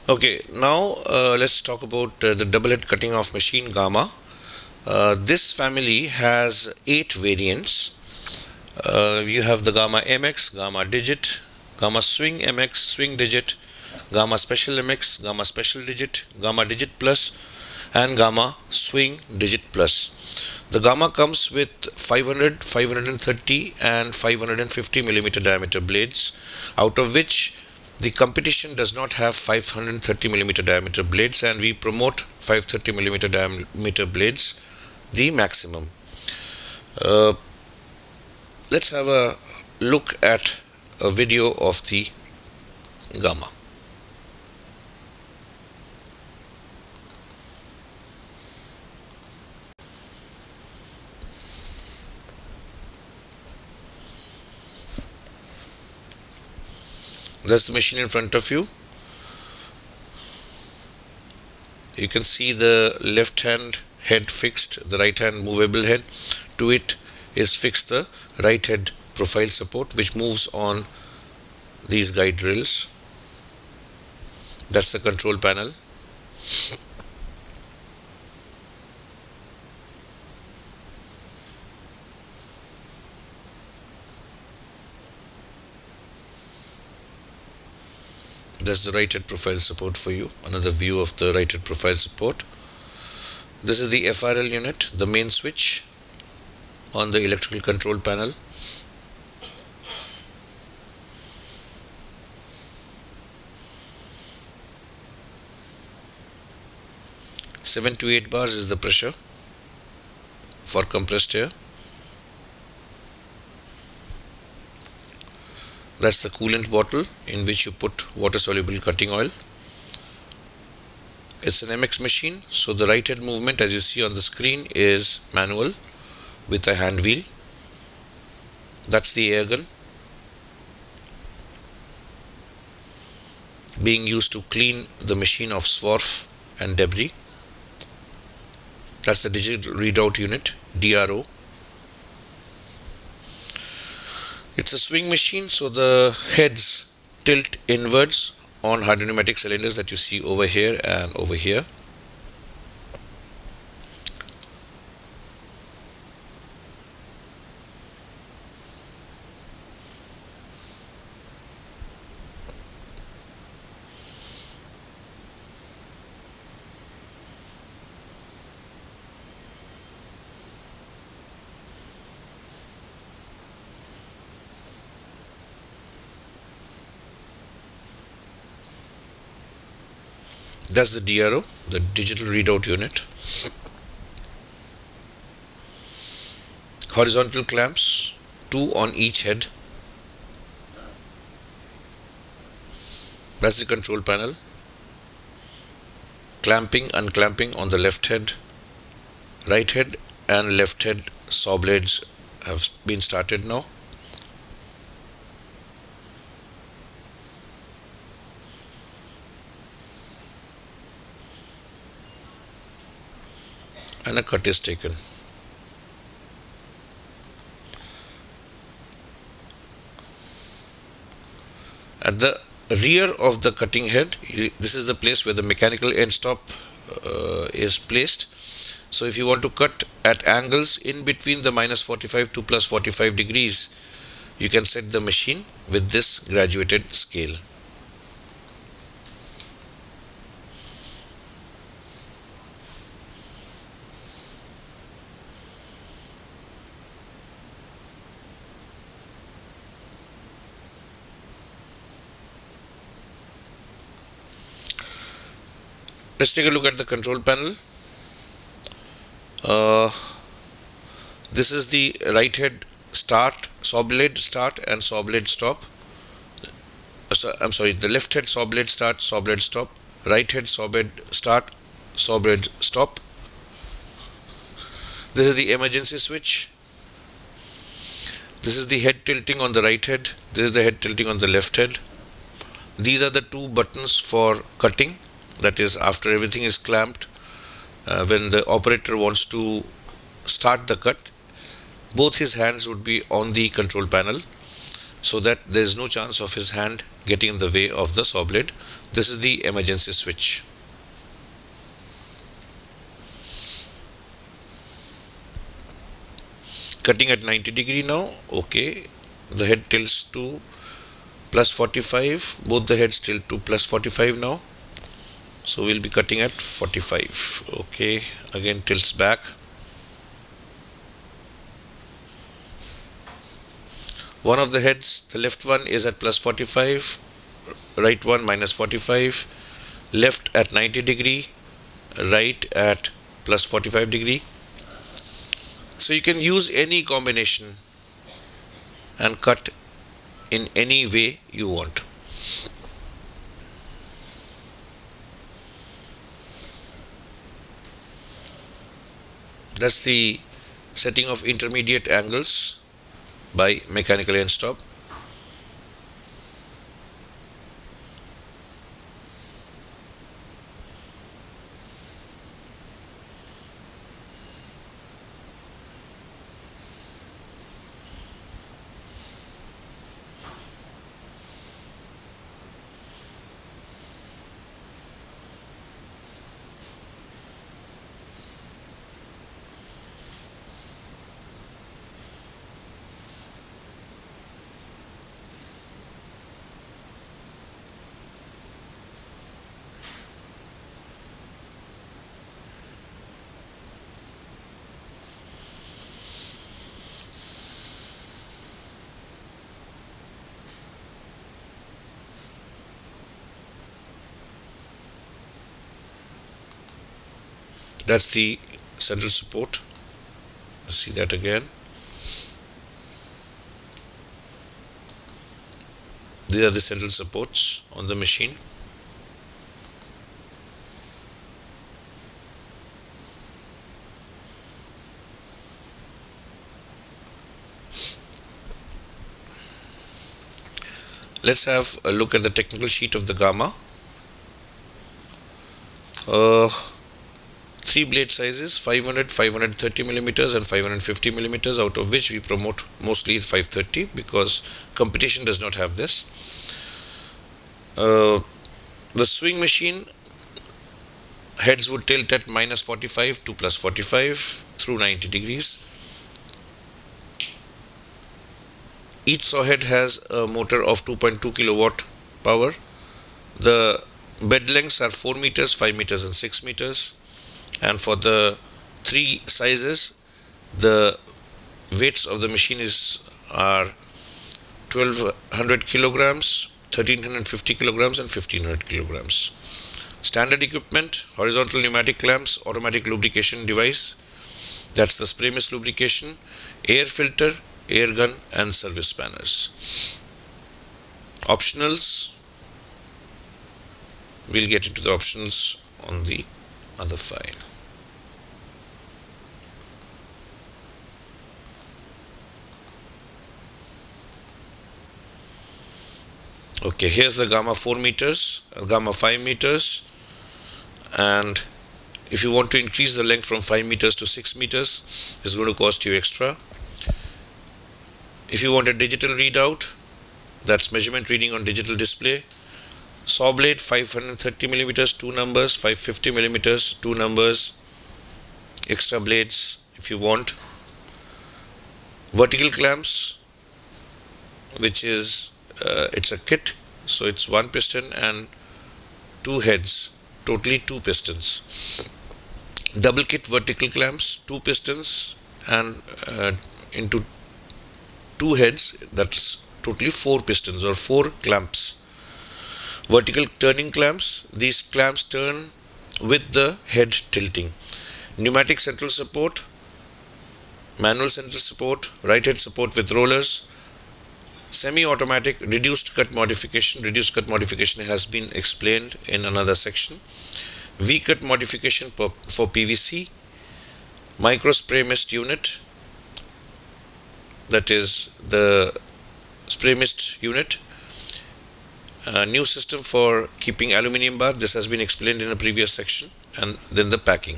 Okay, now let's talk about the double head cutting off machine Gamma. This family has 8 variants. You have the Gamma MX, Gamma Digit, Gamma Swing MX, Swing Digit, Gamma Special MX, Gamma Special Digit, Gamma Digit Plus, and Gamma Swing Digit Plus. The Gamma comes with 500, 530, and 550 millimeter diameter blades, out of which the competition does not have 530 millimeter diameter blades, and we promote 530 millimeter diameter blades, the maximum. Uh, let's have a look at a video of the Gamma. That's the machine in front of you. You can see the left hand head fixed, the right hand movable head. To it is fixed the right head profile support, which moves on these guide rails. That's the control panel. That's the right head profile support for you. Another view of the right head profile support. This is the FRL unit, the main switch on the electrical control panel. Seven to 8 bars is the pressure for compressed air. That's the coolant bottle in which you put water soluble cutting oil. It's an MX machine, so the right head movement, as you see on the screen, is manual with a hand wheel. That's the air gun being used to clean the machine of swarf and debris. That's the digital readout unit, DRO. It's a swing machine, so the heads tilt inwards on hydropneumatic cylinders that you see over here and over here. That's the DRO, the digital readout unit. Horizontal clamps, 2 on each head. That's the control panel. Clamping, unclamping on the left head, right head and left head saw blades have been started now. And a cut is taken. At the rear of the cutting head, this is the place where the mechanical end stop is placed. So if you want to cut at angles in between the minus 45 to plus 45 degrees, you can set the machine with this graduated scale. Let's take a look at the control panel. This is the right head start, saw blade start and saw blade stop. I'm sorry, the left head saw blade start, saw blade stop. Right head saw blade start, saw blade stop. This is the emergency switch. This is the head tilting on the right head. This is the head tilting on the left head. These are the 2 buttons for cutting. That is, after everything is clamped, when the operator wants to start the cut, both his hands would be on the control panel. so that there is no chance of his hand getting in the way of the saw blade. This is the emergency switch. Cutting at 90 degree now. Okay, the head tilts to plus 45, both the heads tilt to plus 45 now, so we'll be cutting at 45. Okay, again tilts back. One of the heads, the left one, is at plus 45, right one minus 45, left at 90 degree, right at plus 45 degree. So you can use any combination and cut in any way you want. That's the setting of intermediate angles by mechanical end stop. That's the central support. Let's see that again. These are the central supports on the machine. Let's have a look at the technical sheet of the Gamma. 3 blade sizes, 500, 530 millimeters and 550 millimeters, out of which we promote mostly 530 because competition does not have this. The swing machine heads would tilt at minus 45 to plus 45 through 90 degrees. Each saw head has a motor of 2.2 kilowatt power. The bed lengths are 4 meters, 5 meters and 6 meters. And for the 3 sizes, the weights of the machine are 1200 kilograms, 1350 kilograms and 1500 kilograms. Standard equipment: horizontal pneumatic clamps, automatic lubrication device, that's the spray mist lubrication, air filter, air gun and service spanners. Optionals, we'll get into the optionals on the other file. Okay, here's the Gamma 4 meters, Gamma 5 meters, and if you want to increase the length from 5 meters to 6 meters, it's going to cost you extra. If you want a digital readout, that's measurement reading on digital display. Saw blade 530 millimeters, 2 numbers, 550 millimeters, 2 numbers, extra blades if you want. Vertical clamps, which is it's a kit, so it's 1 piston and 2 heads, totally 2 pistons. Double kit vertical clamps, 2 pistons and into 2 heads, that's totally 4 pistons or 4 clamps. Vertical turning clamps, these clamps turn with the head tilting. Pneumatic central support, manual central support, right head support with rollers. Semi-automatic reduced cut modification. Reduced cut modification has been explained in another section. V-cut modification for PVC. Micro spray mist unit, that is the spray mist unit. New system for keeping aluminium bar, this has been explained in a previous section. And then the packing.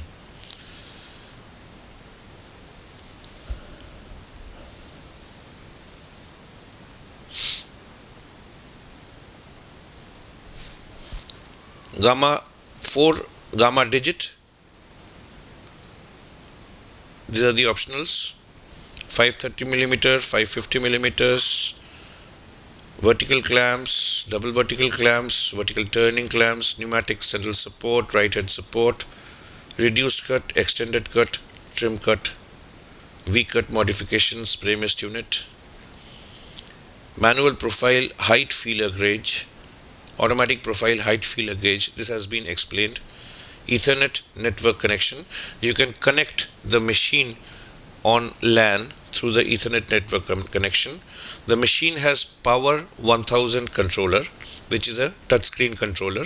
Gamma 4 gamma digit, these are the optionals. 530 millimeter, 550 millimeters, vertical clamps, double vertical clamps, vertical turning clamps, pneumatic central support, right head support, reduced cut, extended cut, trim cut, V-cut modification, spray mist unit, manual profile height feeler gauge, automatic profile height feeler gauge. This has been explained. Ethernet network connection. You can connect the machine on LAN through the Ethernet network connection. The machine has Power 1000 controller, which is a touchscreen controller,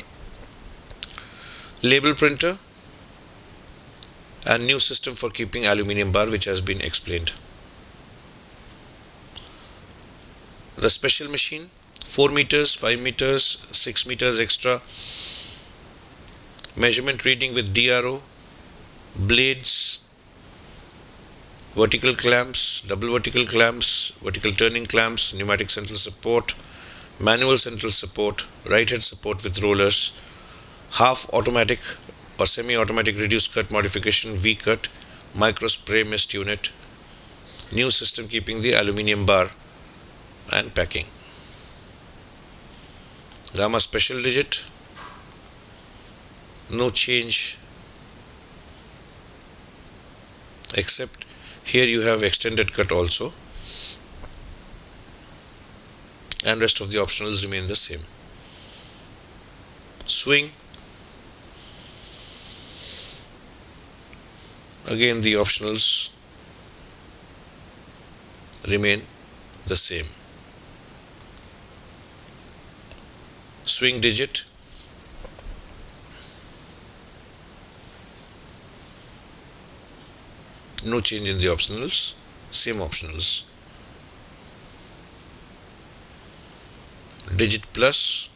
label printer, and new system for keeping aluminium bar, which has been explained. The special machine, 4 meters, 5 meters, 6 meters extra, measurement reading with DRO, blades, vertical clamps, double vertical clamps, vertical turning clamps, pneumatic central support, manual central support, right head support with rollers, half automatic or semi-automatic reduced cut modification, V-cut, micro spray mist unit, new system keeping the aluminium bar and packing. Gamma special digit, no change except here you have extended cut also, and rest of the optionals remain the same. Swing, again the optionals remain the same. Swing digit, no change in the optionals, same optionals. Digit plus,